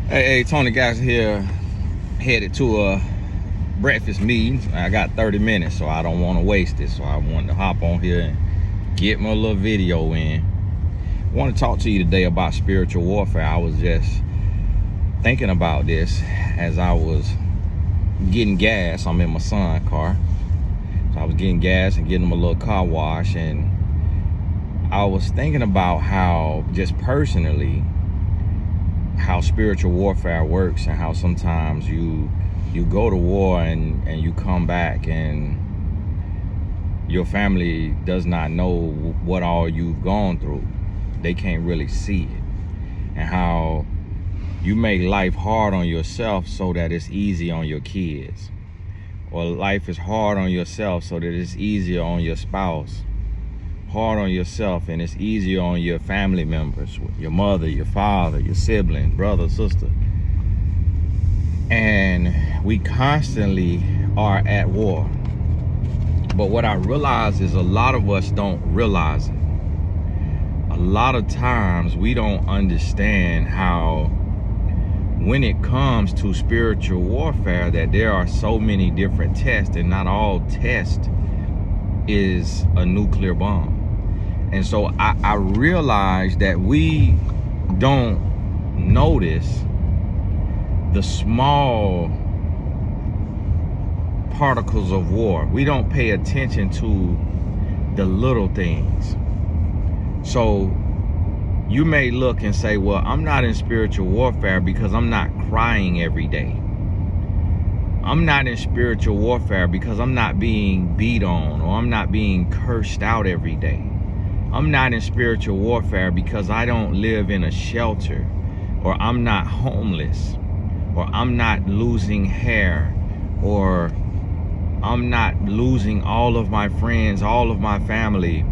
Hey, Tony Gas here, headed to a breakfast meeting. I got 30 minutes, so I don't want to waste it. So I wanted to hop on here and get my little video in. I want to talk to you today about spiritual warfare. I was just thinking about this as I was getting gas. I'm in my son's car. So I was getting gas and getting him a little car wash, and I was thinking about how, just personally, how spiritual warfare works, and how sometimes you go to war and you come back and your family does not know what all you've gone through. They can't really see it. And how you make life hard on yourself so that it's easy on your kids, or life is hard on yourself so that it's easier on your spouse, hard on yourself and it's easier on your family members, your mother, your father, your sibling, brother, sister. And we constantly are at war. But what I realize is a lot of us don't realize it. A lot of times we don't understand how, when it comes to spiritual warfare, that there are so many different tests, and not all test is a nuclear bomb. And so I realized that we don't notice the small particles of war. We don't pay attention to the little things. So you may look and say, well, I'm not in spiritual warfare because I'm not crying every day. I'm not in spiritual warfare because I'm not being beat on, or I'm not being cursed out every day. I'm not in spiritual warfare because I don't live in a shelter, or I'm not homeless, or I'm not losing hair, or I'm not losing all of my friends, all of my family.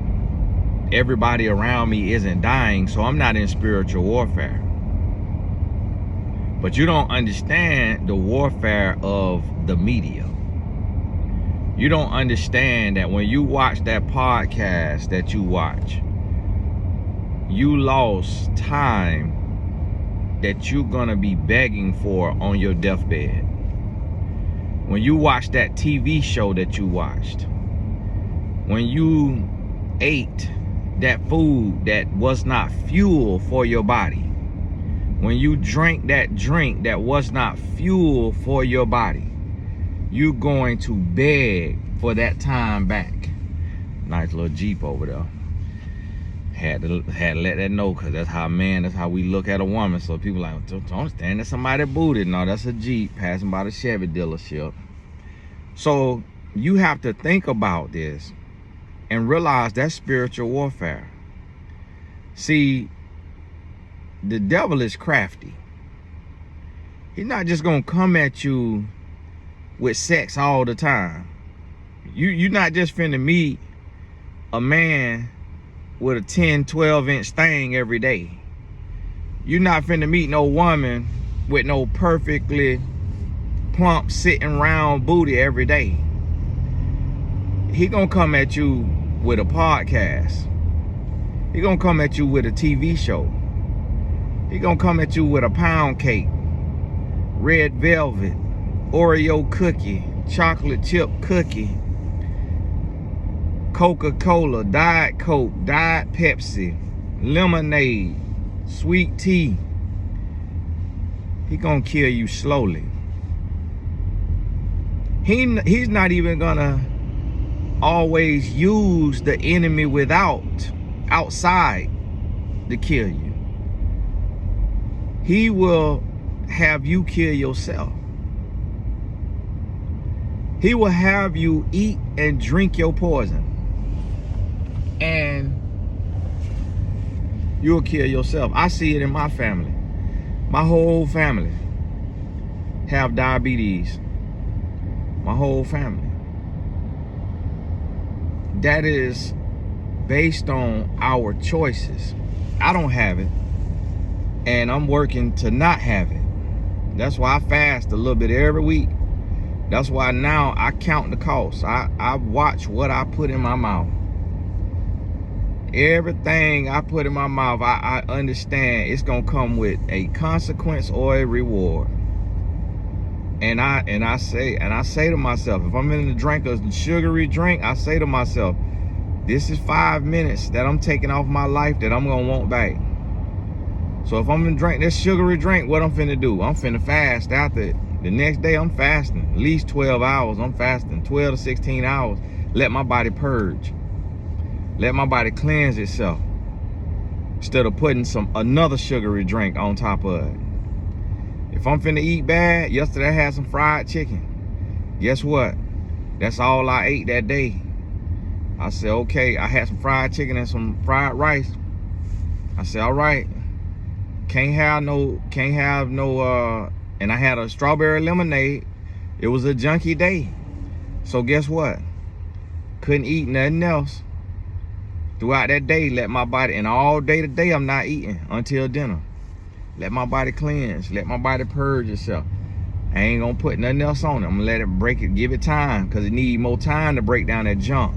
Everybody around me isn't dying, so I'm not in spiritual warfare. But you don't understand the warfare of the media. You don't understand that when you watch that podcast that you watch, you lost time that you're gonna be begging for on your deathbed. When you watch that TV show that you watched, when you ate that food that was not fuel for your body, when you drank that drink that was not fuel for your body, you're going to beg for that time back. Nice little Jeep over there. Had to let that know, because that's how that's how we look at a woman. So people like, don't stand at somebody booted. No, that's a Jeep passing by the Chevy dealership. So you have to think about this and realize that's spiritual warfare. See, the devil is crafty. He's not just gonna come at you with sex all the time. You're not just finna meet a man with a 10, 12-inch thing every day. You're not finna meet no woman with no perfectly plump, sitting round booty every day. He gonna come at you with a podcast. He gonna come at you with a TV show. He gonna come at you with a pound cake, red velvet, Oreo cookie, chocolate chip cookie, Coca-Cola, Diet Coke, Diet Pepsi, lemonade, sweet tea. He gonna kill you slowly. He's not even gonna always use the enemy outside to kill you. He will have you kill yourself. He will have you eat and drink your poison, and you'll kill yourself. I see it in my family. My whole family have diabetes. My whole family. That is based on our choices. I don't have it, and I'm working to not have it. That's why I fast a little bit every week. That's why now I count the costs. I watch what I put in my mouth. Everything I put in my mouth, I understand it's gonna come with a consequence or a reward. And I say to myself, if I'm in the drink a sugary drink, I say to myself, this is 5 minutes that I'm taking off my life that I'm gonna want back. So if I'm gonna drink this sugary drink, what I'm finna do? I'm finna fast after it. The next day I'm fasting, at least 12 hours. I'm fasting 12 to 16 hours. Let my body purge. Let my body cleanse itself. Instead of putting another sugary drink on top of it. If I'm finna eat bad, yesterday I had some fried chicken. Guess what? That's all I ate that day. I said, okay, I had some fried chicken and some fried rice. I said, all right, can't have no, and I had a strawberry lemonade. It was a junky day. So guess what? Couldn't eat nothing else. Throughout that day, let my body, and all day today, I'm not eating until dinner. Let my body cleanse. Let my body purge itself. I ain't gonna put nothing else on it. I'm gonna let it break it, give it time, because it need more time to break down that junk.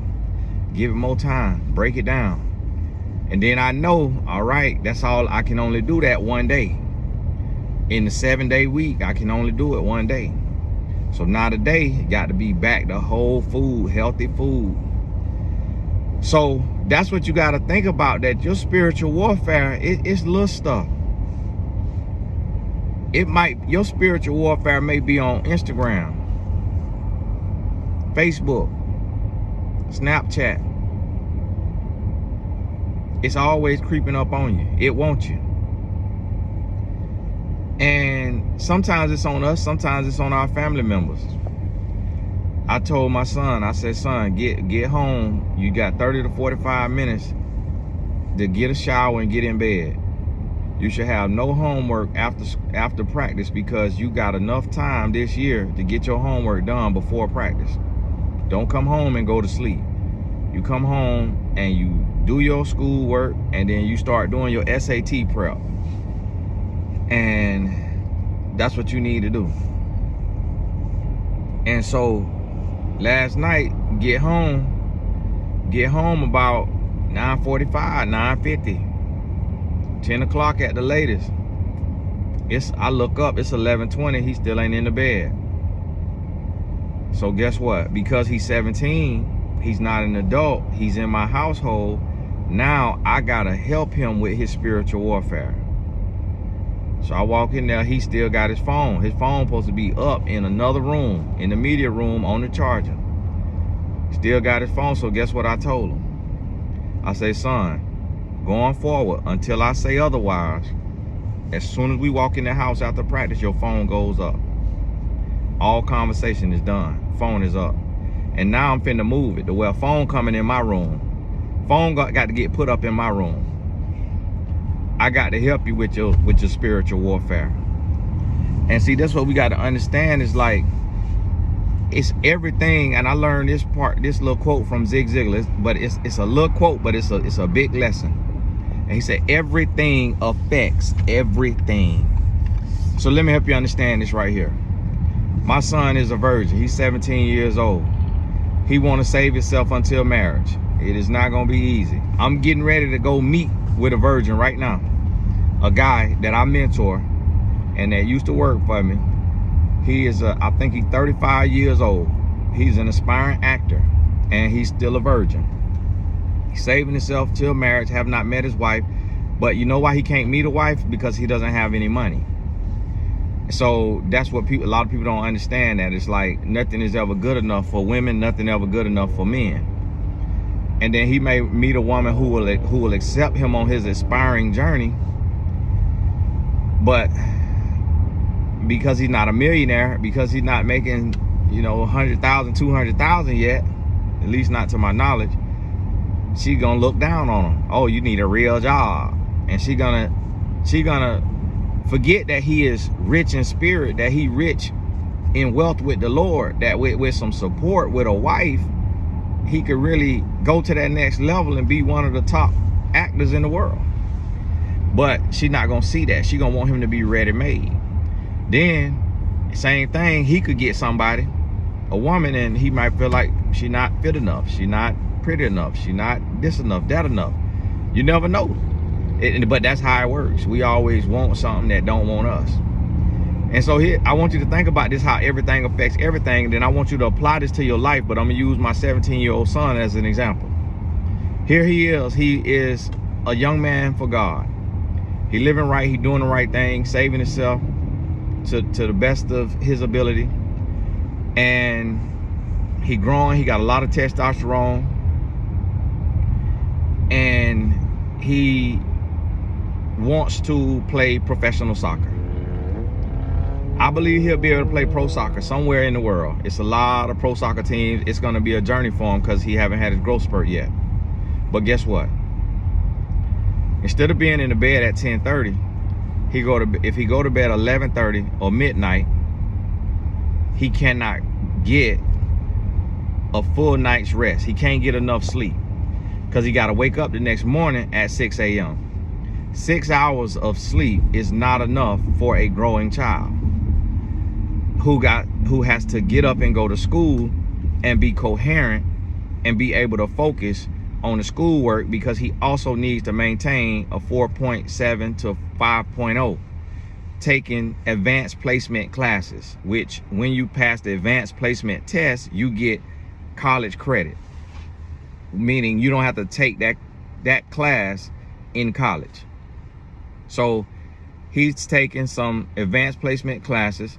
Give it more time, break it down. And then I know, all right, that's all, I can only do that one day. In the 7-day week, I can only do it one day. So now today, got to be back to whole food, healthy food. So that's what you got to think about, that your spiritual warfare, it's little stuff. Your spiritual warfare may be on Instagram, Facebook, Snapchat. It's always creeping up on you. It wants you. And sometimes it's on us, sometimes it's on our family members. I told my son, I said, son, get home. You got 30 to 45 minutes to get a shower and get in bed. You should have no homework after practice, because you got enough time this year to get your homework done before practice. Don't come home and go to sleep. You come home and you do your schoolwork, and then you start doing your SAT prep. And that's what you need to do. And so last night, get home about 9:45, 9:50. 10 o'clock at the latest. I look up, it's 11:20, he still ain't in the bed. So guess what? Because he's 17, he's not an adult, he's in my household. Now I gotta help him with his spiritual warfare. So I walk in there, he still got his phone. His phone supposed to be up in another room, in the media room, on the charger. Still got his phone. So guess what I told him? I say, son, going forward, until I say otherwise, as soon as we walk in the house after practice, your phone goes up. All conversation is done. Phone is up. And now I'm finna move it to where phone coming in my room. Phone got to get put up in my room. I got to help you with your spiritual warfare. And see, that's what we got to understand, is like, it's everything. And I learned this little quote from Zig Ziglar, but it's a little quote, but it's a big lesson. And he said, everything affects everything. So let me help you understand this right here. My son is a virgin. He's 17 years old. He want to save himself until marriage. It is not going to be easy. I'm getting ready to go meet with a virgin right now. A guy that I mentor and that used to work for me. He is, I think he's 35 years old. He's an aspiring actor, and he's still a virgin. He's saving himself till marriage, have not met his wife. But you know why he can't meet a wife? Because he doesn't have any money. So that's what a lot of people don't understand, that it's like nothing is ever good enough for women, nothing ever good enough for men. And then he may meet a woman who will accept him on his aspiring journey, but because he's not a millionaire, because he's not making, 100,000, 200,000 yet, at least not to my knowledge, she gonna look down on him. Oh, you need a real job. And she gonna forget that he is rich in spirit, that he rich in wealth with the Lord, that with some support with a wife, he could really go to that next level and be one of the top actors in the world. But she's not gonna see that. She gonna want him to be ready-made. Then, same thing, he could get somebody, a woman, and he might feel like she not fit enough, she not pretty enough, she not this enough, that enough. You never know. But that's how it works. We always want something that don't want us. And so here, I want you to think about this, how everything affects everything. And then I want you to apply this to your life. But I'm going to use my 17-year-old son as an example. Here he is. He is a young man for God. He living right. He doing the right thing, saving himself to the best of his ability. And he growing. He got a lot of testosterone. And he wants to play professional soccer. I believe he'll be able to play pro soccer somewhere in the world. It's a lot of pro soccer teams. It's going to be a journey for him because he haven't had his growth spurt yet. But guess what? Instead of being in the bed at 10:30, if he go to bed 11:30 or midnight, he cannot get a full night's rest. He can't get enough sleep because he got to wake up the next morning at 6 a.m. 6 hours of sleep is not enough for a growing child who has to get up and go to school and be coherent and be able to focus on the schoolwork, because he also needs to maintain a 4.7 to 5.0, taking advanced placement classes, which when you pass the advanced placement test, you get college credit, meaning you don't have to take that class in college. So he's taken some advanced placement classes,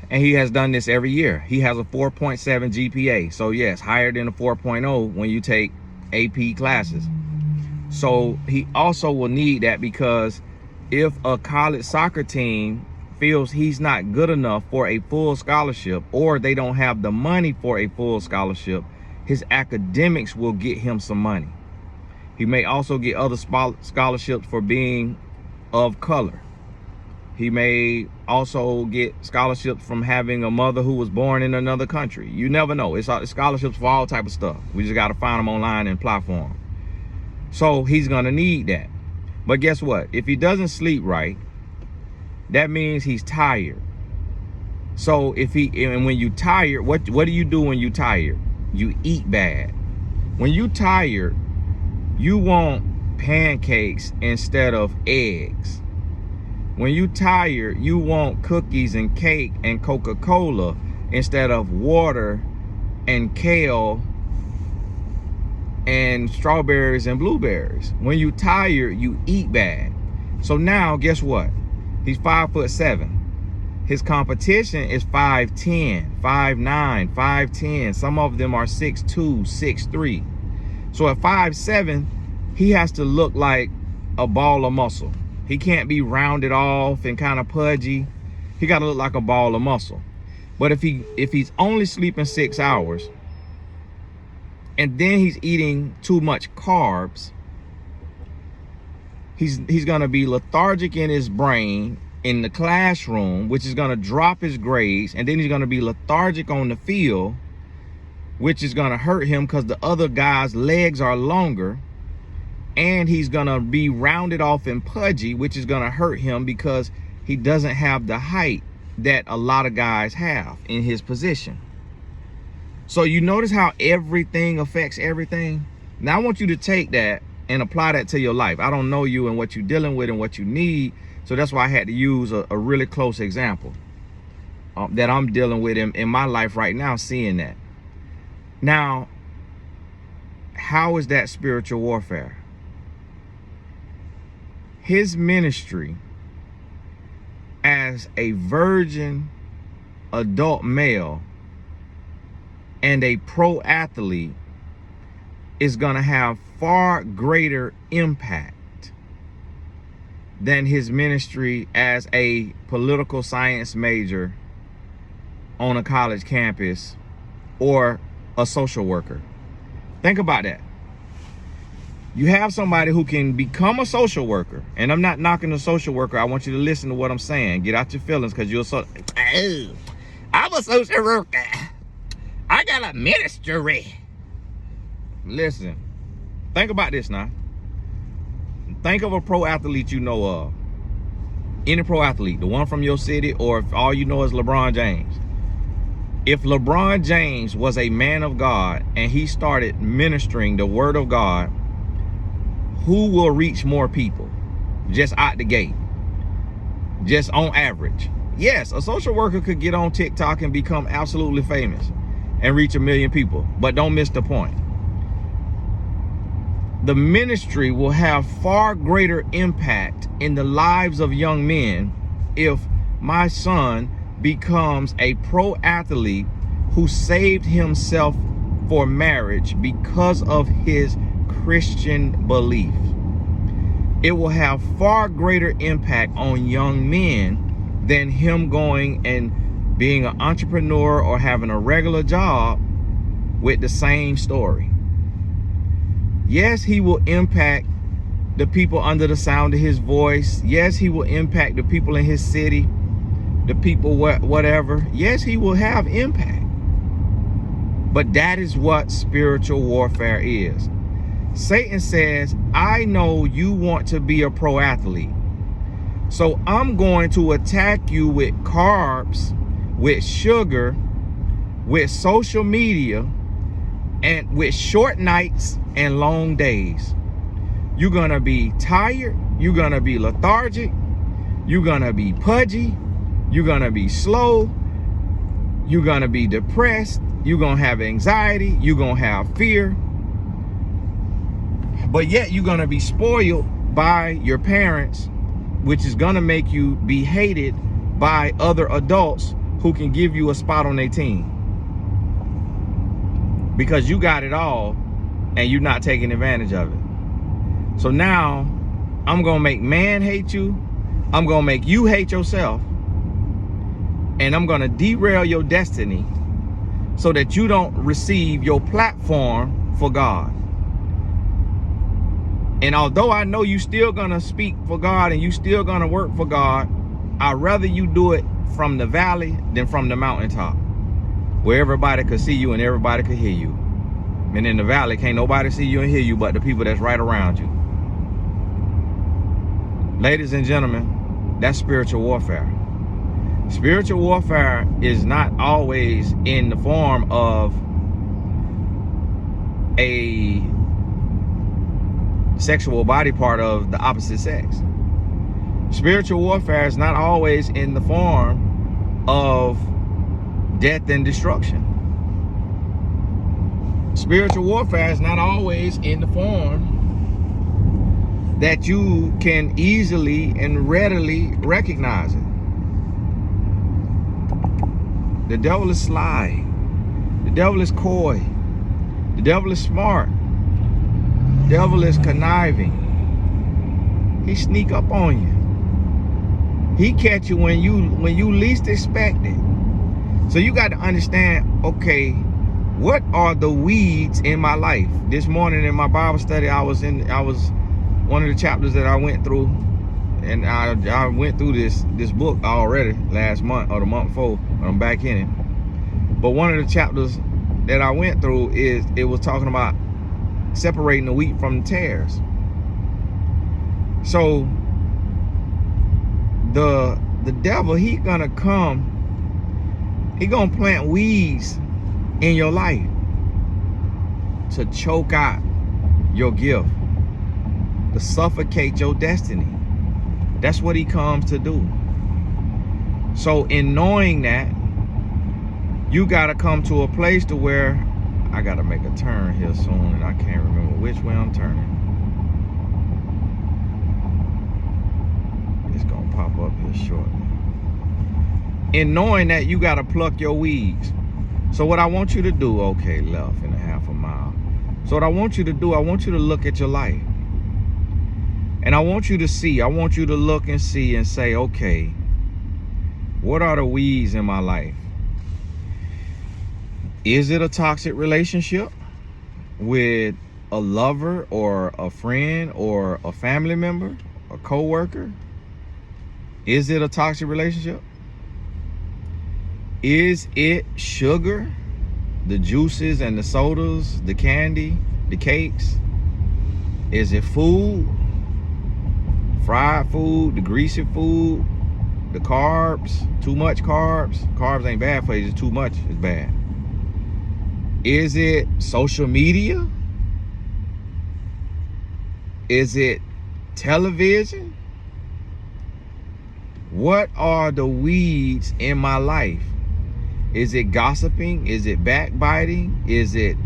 and he has done this every year. He has a 4.7 GPA. So yes, higher than a 4.0 when you take AP classes. So he also will need that, because if a college soccer team feels he's not good enough for a full scholarship, or they don't have the money for a full scholarship, his academics will get him some money. He may also get other scholarships for being of color. He may also get scholarships from having a mother who was born in another country. You never know. It's scholarships for all type of stuff. We just got to find them online and apply for them. So he's going to need that. But guess what? If he doesn't sleep right, that means he's tired. So and when you tired, what do you do when you tired? You eat bad. When you tired, you want pancakes instead of eggs. When you tired, you want cookies and cake and Coca-Cola instead of water and kale and strawberries and blueberries. When you tired, you eat bad. So now, guess what? He's 5'7". His competition is 5'10", 5'9", 5'10". Some of them are 6'2", 6'3". So at 5'7", he has to look like a ball of muscle. He can't be rounded off and kind of pudgy. He got to look like a ball of muscle. But if he's only sleeping 6 hours, and then he's eating too much carbs, he's going to be lethargic in his brain in the classroom, which is going to drop his grades, and then he's going to be lethargic on the field, which is going to hurt him because the other guy's legs are longer. And he's going to be rounded off and pudgy, which is going to hurt him because he doesn't have the height that a lot of guys have in his position. So you notice how everything affects everything? Now I want you to take that and apply that to your life. I don't know you and what you're dealing with and what you need. So that's why I had to use a really close example that I'm dealing with in my life right now, seeing that. Now, how is that spiritual warfare? His ministry as a virgin adult male and a pro athlete is going to have far greater impact than his ministry as a political science major on a college campus or a social worker. Think about that. You have somebody who can become a social worker, and I'm not knocking the social worker. I want you to listen to what I'm saying. Get out your feelings, because you're I'm a social worker. I got a ministry. Listen, think about this now. Think of a pro athlete you know of. Any pro athlete, the one from your city, or if all you know is LeBron James. If LeBron James was a man of God and he started ministering the word of God, who will reach more people just out the gate, just on average? Yes, a social worker could get on TikTok and become absolutely famous and reach 1 million people, but don't miss the point. The ministry will have far greater impact in the lives of young men if my son becomes a pro athlete who saved himself for marriage because of his Christian belief. It will have far greater impact on young men than him going and being an entrepreneur or having a regular job with the same story. Yes, he will impact the people under the sound of his voice. Yes, he will impact the people in his city, the people whatever. Yes, he will have impact. But that is what spiritual warfare is. Satan says, I know you want to be a pro athlete, so I'm going to attack you with carbs, with sugar, with social media, and with short nights and long days. You're gonna be tired, you're gonna be lethargic, you're gonna be pudgy, you're gonna be slow, you're gonna be depressed, you're gonna have anxiety, you're gonna have fear, but yet you're gonna be spoiled by your parents, which is gonna make you be hated by other adults who can give you a spot on their team. Because you got it all and you're not taking advantage of it. So now I'm gonna make man hate you, I'm gonna make you hate yourself, and I'm gonna derail your destiny so that you don't receive your platform for God. And although I know you still gonna speak for God and you still gonna work for God, I'd rather you do it from the valley than from the mountaintop, where everybody could see you and everybody could hear you. And in the valley, can't nobody see you and hear you but the people that's right around you. Ladies and gentlemen, that's spiritual warfare. Spiritual warfare is not always in the form of a sexual body part of the opposite sex. Spiritual warfare is not always in the form of death and destruction. Spiritual warfare is not always in the form that you can easily and readily recognize it. The devil is sly. The devil is coy. The devil is smart. The devil is conniving. He sneak up on you. He catch you when you least expect it. So you got to understand, okay, what are the weeds in my life? This morning in my Bible study, I was one of the chapters that I went through, and I went through this book already last month or the month before, but I'm back in it. But one of the chapters that I went through it was talking about separating the wheat from the tares. So the devil, he gonna come, he gonna plant weeds in your life to choke out your gift, to suffocate your destiny. That's what he comes to do. So in knowing that, you gotta come to a place to where I gotta make a turn here soon, and I can't remember which way I'm turning. It's gonna pop up here shortly. In knowing that, you gotta pluck your weeds. So what I want you to do, okay, left in a half a mile. So what I want you to do, I want you to look at your life. And I want you to see, I want you to look and see and say, okay, what are the weeds in my life? Is it a toxic relationship with a lover or a friend or a family member, a co-worker? Is it a toxic relationship? Is it sugar, the juices and the sodas, the candy, the cakes? Is it food, fried food, the greasy food, the carbs, too much carbs? Carbs ain't bad for you, just too much is bad. Is it social media? Is it television? What are the weeds in my life? Is it gossiping? Is it backbiting? Is it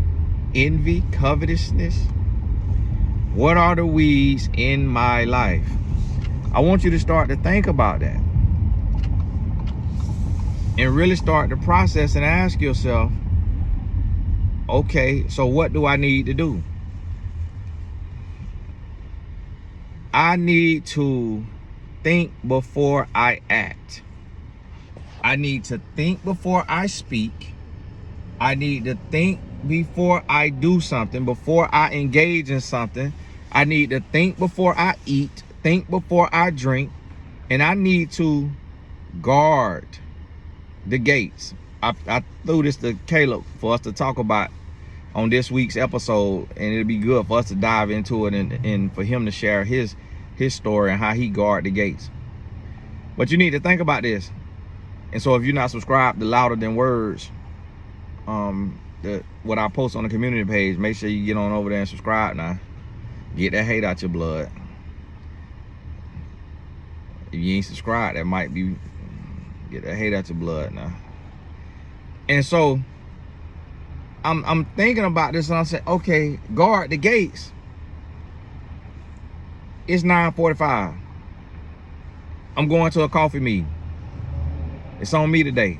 envy, covetousness? What are the weeds in my life? I want you to start to think about that and really start the process and ask yourself, okay, so what do I need to do? I need to think before I act. I need to think before I speak. I need to think before I do something, before I engage in something. I need to think before I eat, think before I drink, and I need to guard the gates. I threw this to Caleb for us to talk about on this week's episode, and it'll be good for us to dive into it and for him to share his story and how he guard the gates. But you need to think about this. And so if you're not subscribed to Louder Than Words, what I post on the community page, make sure you get on over there and subscribe now. Get that hate out your blood. If you ain't subscribed, that might be, get that hate out your blood now. And so I'm thinking about this, and I'm saying, okay, guard the gates. It's 9:45. I'm going to a coffee meeting. It's on me today.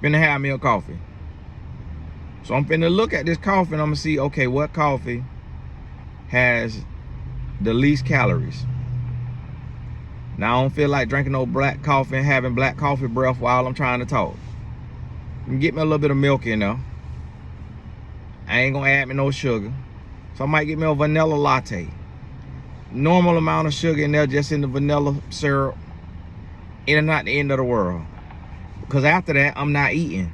Finna have me a coffee. So I'm finna look at this coffee and I'm gonna see, okay, what coffee has the least calories. Now I don't feel like drinking no black coffee and having black coffee breath while I'm trying to talk. Get me a little bit of milk in there. I ain't gonna add me no sugar. So I might get me a vanilla latte. Normal amount of sugar in there, just in the vanilla syrup. It's not the end of the world. Because after that, I'm not eating.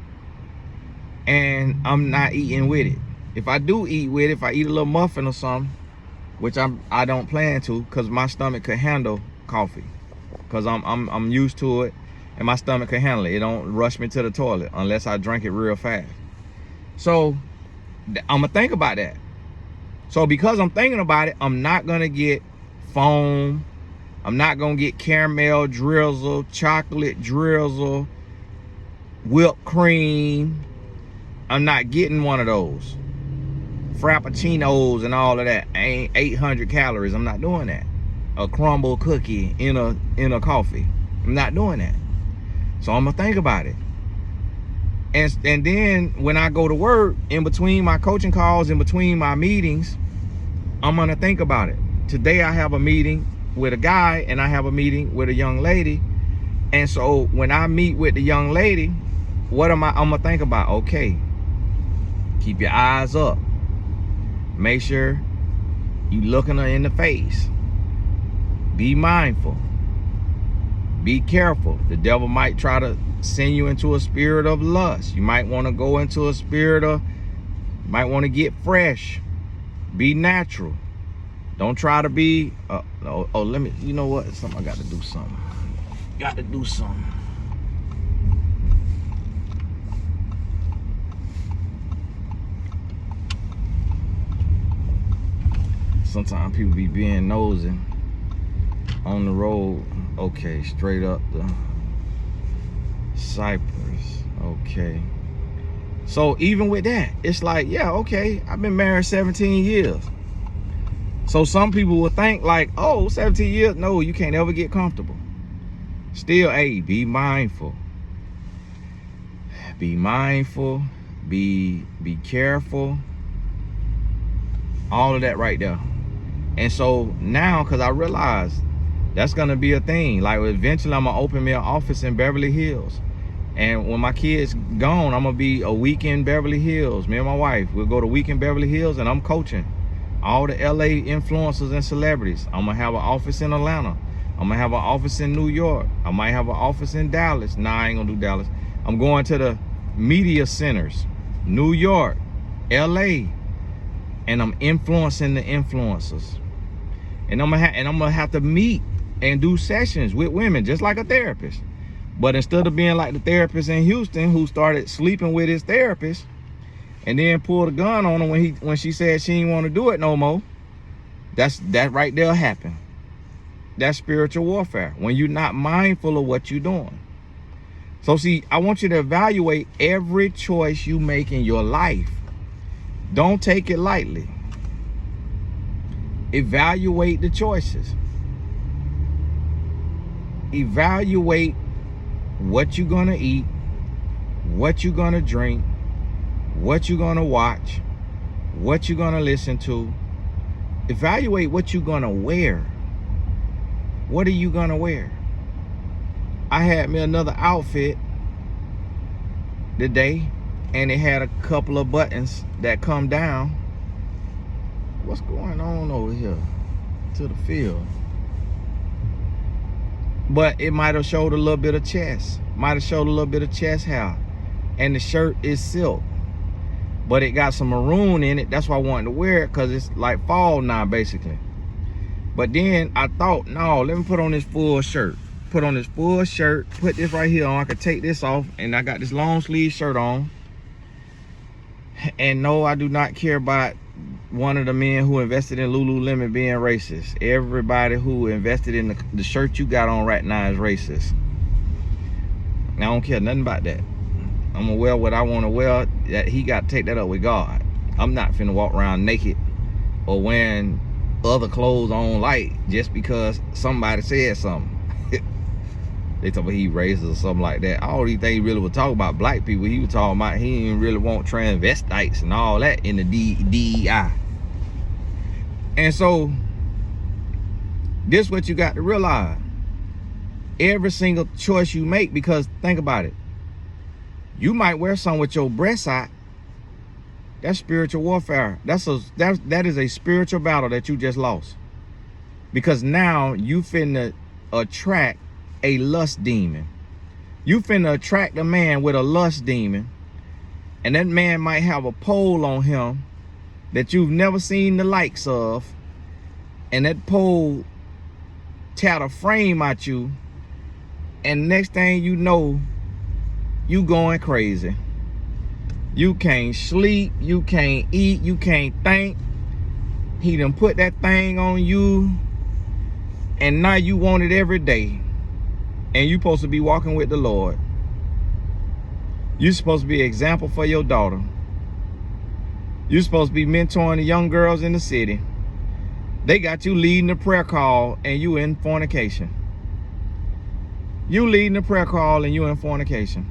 And I'm not eating with it. If I do eat with it, if I eat a little muffin or something, which I don't plan to, because my stomach could handle coffee. Because I'm used to it, and my stomach can handle it. It don't rush me to the toilet unless I drink it real fast. So I'm gonna think about that. So because I'm thinking about it, I'm not gonna get foam. I'm not gonna get caramel drizzle, chocolate drizzle, whipped cream. I'm not getting one of those frappuccinos and all of that. Ain't 800 calories. I'm not doing that. A crumble cookie in a coffee. I'm not doing that. So I'm gonna think about it. And then when I go to work, in between my coaching calls, in between my meetings, I'm gonna think about it. Today I have a meeting with a guy and I have a meeting with a young lady. And so when I meet with the young lady, what I'm gonna think about? Okay, keep your eyes up. Make sure you looking her in the face. Be mindful. Be careful. The devil might try to send you into a spirit of lust. You might want to go into a spirit of, you might want to get fresh. Be natural. Don't try to be, let me, you know what? I got to do something. Got to do something. Sometimes people be being nosy on the road. Okay, straight up the Cypress. Okay. So even with that, it's like, yeah, okay, I've been married 17 years. So some people will think like, oh, 17 years, no, you can't ever get comfortable. Still, hey, be mindful. Be mindful, be careful. All of that right there. And so now, because I realized that's gonna be a thing. Like eventually I'm gonna open me an office in Beverly Hills. And when my kids gone, I'm gonna be a week in Beverly Hills. Me and my wife, we'll go to week in Beverly Hills, and I'm coaching all the LA influencers and celebrities. I'm gonna have an office in Atlanta. I'm gonna have an office in New York. I might have an office in Dallas. Nah, I ain't gonna do Dallas. I'm going to the media centers, New York, LA, and I'm influencing the influencers. And I'm gonna have to meet and do sessions with women, just like a therapist. But instead of being like the therapist in Houston who started sleeping with his therapist and then pulled a gun on him when she said she didn't want to do it no more, That right there happen. That's spiritual warfare, when you're not mindful of what you're doing. So see, I want you to evaluate every choice you make in your life. Don't take it lightly. Evaluate the choices. Evaluate what you're gonna eat, what you're gonna drink, what you're gonna watch, what you're gonna listen to. Evaluate what you're gonna wear. What are you gonna wear? I had me another outfit today, and it had a couple of buttons that come down. What's going on over here to the field? But it might have showed a little bit of chest, might have showed a little bit of chest hair, and the shirt is silk, but it got some maroon in it. That's why I wanted to wear it, because it's like fall now basically. But then I thought, no, let me put on this full shirt. Put on this full shirt, put this right here on. I could take this off, and I got this long sleeve shirt on. And no, I do not care about one of the men who invested in Lululemon being racist. Everybody who invested in the shirt you got on right now is racist. I don't care nothing about that. I'm gonna wear what I want to wear. That he got to take that up with God. I'm not finna walk around naked or wearing other clothes on light just because somebody said something. They talk about he racist or something like that. I don't even think he really was talking about black people. He was talking about he didn't really want transvestites and all that in the DEI. And so this is what you got to realize. Every single choice you make, because think about it. You might wear something with your breasts out. That's spiritual warfare. That is a spiritual battle that you just lost. Because now you finna attract a lust demon. You finna attract a man with a lust demon. And that man might have a pole on him that you've never seen the likes of. And that pole tear a frame at you. And next thing you know, you going crazy. You can't sleep, you can't eat, you can't think. He done put that thing on you, and now you want it every day. And you supposed to be walking with the Lord. You're supposed to be an example for your daughter. You're supposed to be mentoring the young girls in the city. They got you leading the prayer call, and you in fornication. You leading the prayer call, and you in fornication.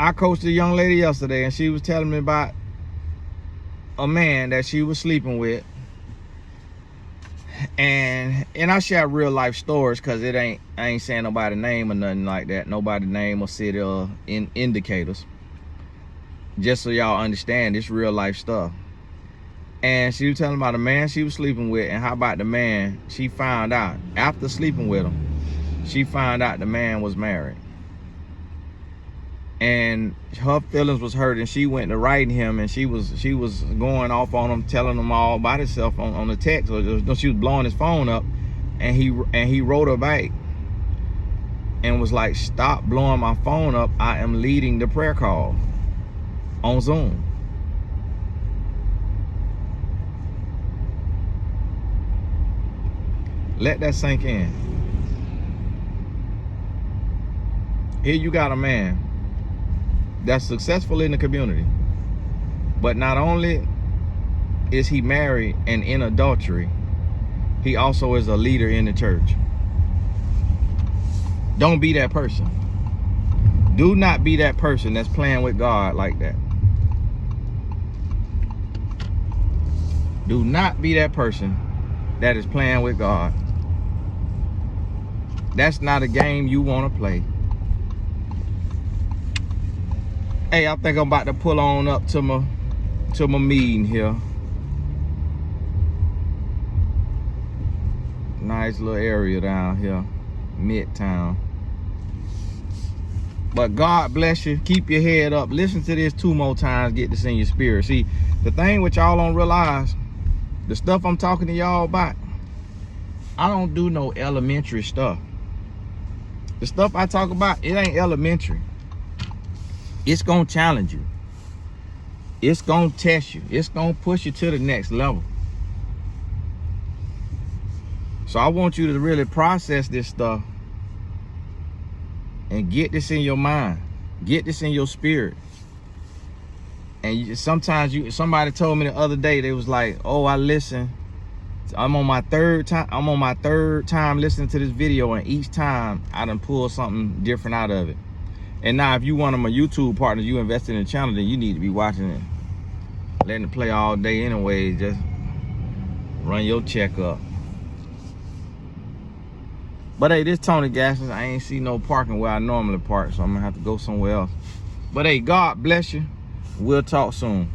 I coached a young lady yesterday, and she was telling me about a man that she was sleeping with. And I share real life stories, because I ain't saying nobody's name or nothing like that. Nobody's name or city or indicators. Just so y'all understand, this real life stuff. And she was telling about a man she was sleeping with, and how about the man, she found out, after sleeping with him, she found out the man was married. And her feelings was hurt, and she went to writing him, and she was going off on him, telling him all about himself on the text. Or she was blowing his phone up, and he wrote her back and was like, "Stop blowing my phone up. I am leading the prayer call on Zoom." Let that sink in. Here you got a man that's successful in the community, but not only is he married and in adultery, he also is a leader in the church. Don't be that person. Do not be that person that's playing with God like that. Do not be that person that is playing with God. That's not a game you want to play. Hey, I think I'm about to pull on up to my meeting here. Nice little area down here, Midtown. But God bless you. Keep your head up. Listen to this 2 more times. Get this in your spirit. See, the thing which y'all don't realize, the stuff I'm talking to y'all about, I don't do no elementary stuff. The stuff I talk about, it ain't elementary. It's gonna challenge you. It's gonna test you. It's gonna push you to the next level. So I want you to really process this stuff and get this in your mind. Get this in your spirit. And somebody told me the other day, they was like, oh, I listen. I'm on my third time listening to this video, and each time I done pulled something different out of it. And now if you one of my YouTube partners, you invested in the channel, then you need to be watching it. Letting it play all day anyway, just run your check up. But hey, this Tony Gaskins, I ain't see no parking where I normally park, so I'm gonna have to go somewhere else. But hey, God bless you. We'll talk soon.